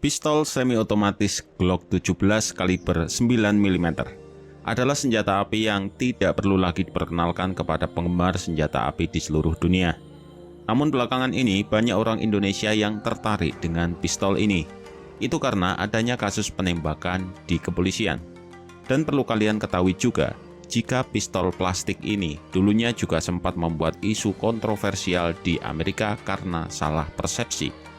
Pistol semi-otomatis Glock 17 kaliber 9 mm adalah senjata api yang tidak perlu lagi diperkenalkan kepada penggemar senjata api di seluruh dunia. Namun belakangan ini banyak orang Indonesia yang tertarik dengan pistol ini. Itu karena adanya kasus penembakan di kepolisian. Dan perlu kalian ketahui juga, jika pistol plastik ini dulunya juga sempat membuat isu kontroversial di Amerika karena salah persepsi.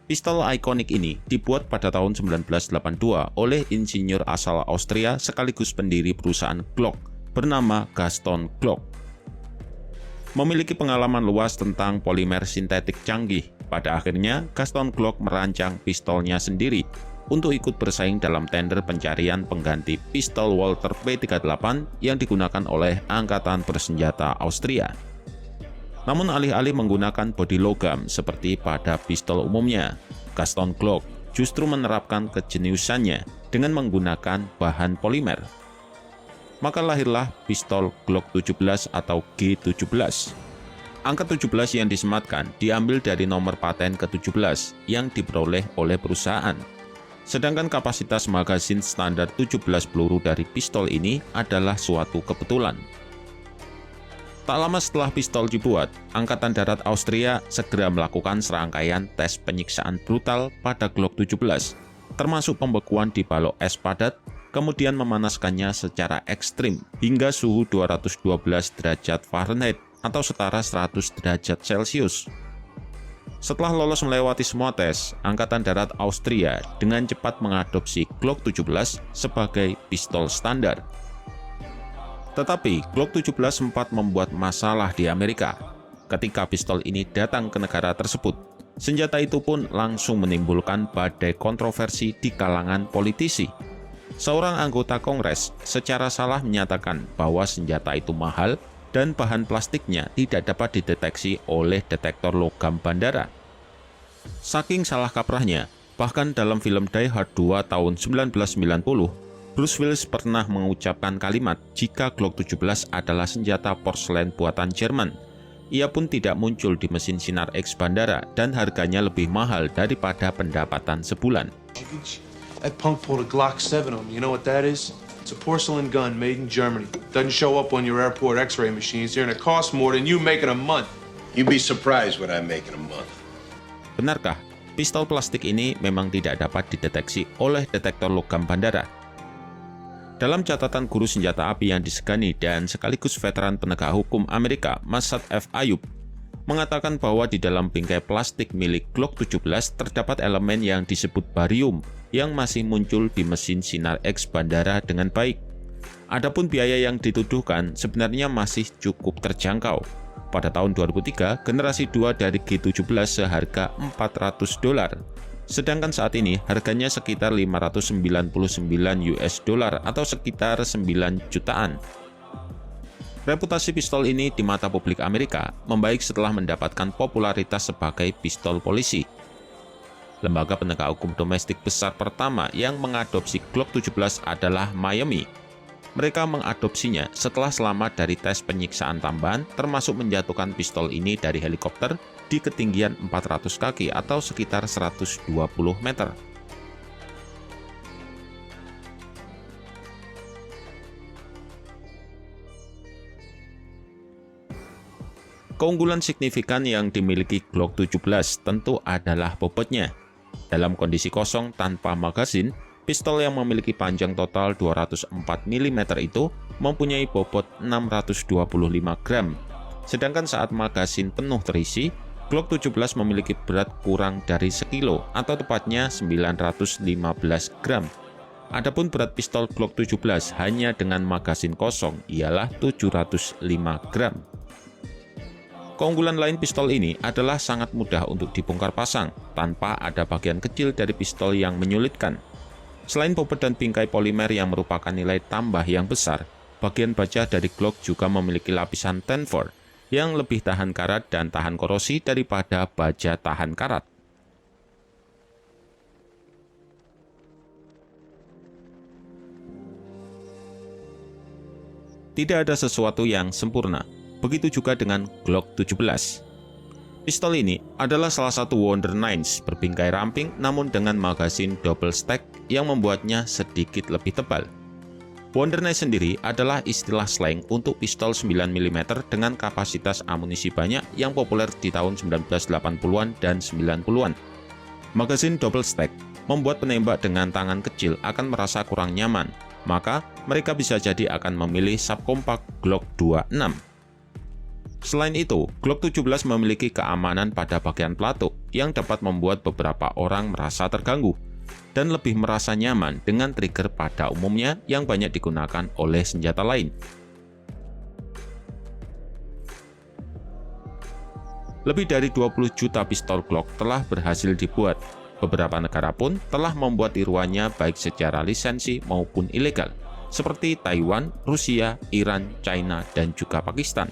Pistol ikonik ini dibuat pada tahun 1982 oleh insinyur asal Austria sekaligus pendiri perusahaan Glock bernama Gaston Glock. Memiliki pengalaman luas tentang polimer sintetik canggih, pada akhirnya Gaston Glock merancang pistolnya sendiri untuk ikut bersaing dalam tender pencarian pengganti pistol Walther P38 yang digunakan oleh Angkatan Bersenjata Austria. Namun alih-alih menggunakan bodi logam seperti pada pistol umumnya, Gaston Glock justru menerapkan kejeniusannya dengan menggunakan bahan polimer. Maka lahirlah pistol Glock 17 atau G17. Angka 17 yang disematkan diambil dari nomor paten ke-17 yang diperoleh oleh perusahaan. Sedangkan kapasitas magazin standar 17 peluru dari pistol ini adalah suatu kebetulan. Tak lama setelah pistol dibuat, Angkatan Darat Austria segera melakukan serangkaian tes penyiksaan brutal pada Glock 17, termasuk pembekuan di balok es padat, kemudian memanaskannya secara ekstrim hingga suhu 212 derajat Fahrenheit atau setara 100 derajat Celcius. Setelah lolos melewati semua tes, Angkatan Darat Austria dengan cepat mengadopsi Glock 17 sebagai pistol standar. Tetapi Glock 17 sempat membuat masalah di Amerika. Ketika pistol ini datang ke negara tersebut, senjata itu pun langsung menimbulkan badai kontroversi di kalangan politisi. Seorang anggota Kongres secara salah menyatakan bahwa senjata itu mahal dan bahan plastiknya tidak dapat dideteksi oleh detektor logam bandara. Saking salah kaprahnya, bahkan dalam film Die Hard 2 tahun 1990, Bruce Willis pernah mengucapkan kalimat jika Glock 17 adalah senjata porselen buatan Jerman. Ia pun tidak muncul di mesin sinar X bandara dan harganya lebih mahal daripada pendapatan sebulan. That punk pulled a Glock 7 on me. You know what that is? It's a porcelain gun made in Germany. Doesn't show up on your airport x-ray machines here and it costs more than you make in a month. You'd be surprised what I make in a month. Benarkah pistol plastik ini memang tidak dapat dideteksi oleh detektor logam bandara? Dalam catatan guru senjata api yang disegani dan sekaligus veteran penegak hukum Amerika, Masad F. Ayub, mengatakan bahwa di dalam bingkai plastik milik Glock 17 terdapat elemen yang disebut barium yang masih muncul di mesin sinar X bandara dengan baik. Adapun biaya yang dituduhkan sebenarnya masih cukup terjangkau. Pada tahun 2003, generasi 2 dari G17 seharga $400. Sedangkan saat ini harganya sekitar $599 atau sekitar 9 jutaan. Reputasi pistol ini di mata publik Amerika membaik setelah mendapatkan popularitas sebagai pistol polisi. Lembaga penegak hukum domestik besar pertama yang mengadopsi Glock 17 adalah Miami. Mereka mengadopsinya setelah selamat dari tes penyiksaan tambahan, termasuk menjatuhkan pistol ini dari helikopter di ketinggian 400 kaki atau sekitar 120 meter. Keunggulan signifikan yang dimiliki Glock 17 tentu adalah bobotnya. Dalam kondisi kosong tanpa magazin, pistol yang memiliki panjang total 204 mm itu mempunyai bobot 625 gram. Sedangkan saat magazin penuh terisi, Glock 17 memiliki berat kurang dari sekilo atau tepatnya 915 gram. Adapun berat pistol Glock 17 hanya dengan magazin kosong ialah 705 gram. Keunggulan lain pistol ini adalah sangat mudah untuk dibongkar pasang tanpa ada bagian kecil dari pistol yang menyulitkan. Selain bobot dan bingkai polimer yang merupakan nilai tambah yang besar, bagian baja dari Glock juga memiliki lapisan Tenfor yang lebih tahan karat dan tahan korosi daripada baja tahan karat. Tidak ada sesuatu yang sempurna. Begitu juga dengan Glock 17. Pistol ini adalah salah satu Wonder Nines berbingkai ramping namun dengan magasin double stack yang membuatnya sedikit lebih tebal. Wonder Nines sendiri adalah istilah slang untuk pistol 9mm dengan kapasitas amunisi banyak yang populer di tahun 1980-an dan 90-an. Magasin double stack membuat penembak dengan tangan kecil akan merasa kurang nyaman, maka mereka bisa jadi akan memilih subkompak Glock 26. Selain itu, Glock 17 memiliki keamanan pada bagian pelatuk yang dapat membuat beberapa orang merasa terganggu dan lebih merasa nyaman dengan trigger pada umumnya yang banyak digunakan oleh senjata lain. Lebih dari 20 juta pistol Glock telah berhasil dibuat. Beberapa negara pun telah membuat tiruannya baik secara lisensi maupun ilegal, seperti Taiwan, Rusia, Iran, China, dan juga Pakistan.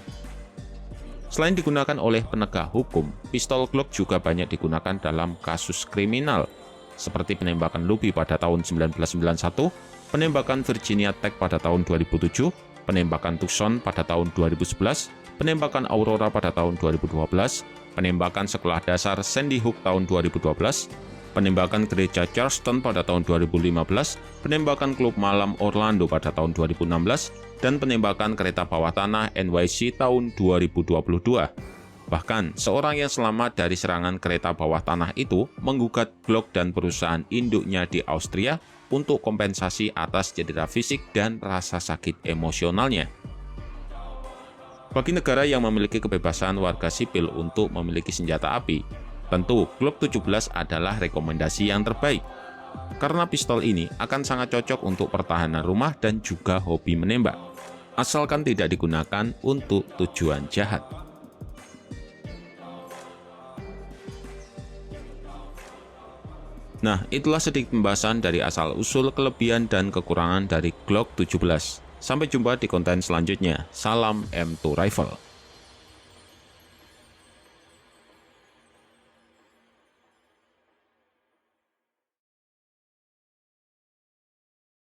Selain digunakan oleh penegak hukum, pistol Glock juga banyak digunakan dalam kasus kriminal, seperti penembakan Luby pada tahun 1991, penembakan Virginia Tech pada tahun 2007, penembakan Tucson pada tahun 2011, penembakan Aurora pada tahun 2012, penembakan sekolah dasar Sandy Hook tahun 2012, penembakan gereja Charleston pada tahun 2015, penembakan klub malam Orlando pada tahun 2016, dan penembakan kereta bawah tanah NYC tahun 2022. Bahkan, seorang yang selamat dari serangan kereta bawah tanah itu menggugat Glock dan perusahaan induknya di Austria untuk kompensasi atas cedera fisik dan rasa sakit emosionalnya. Bagi negara yang memiliki kebebasan warga sipil untuk memiliki senjata api, tentu Glock 17 adalah rekomendasi yang terbaik. Karena pistol ini akan sangat cocok untuk pertahanan rumah dan juga hobi menembak, asalkan tidak digunakan untuk tujuan jahat. Nah, itulah sedikit pembahasan dari asal-usul, kelebihan, dan kekurangan dari Glock 17. Sampai jumpa di konten selanjutnya. Salam M2 Rifle.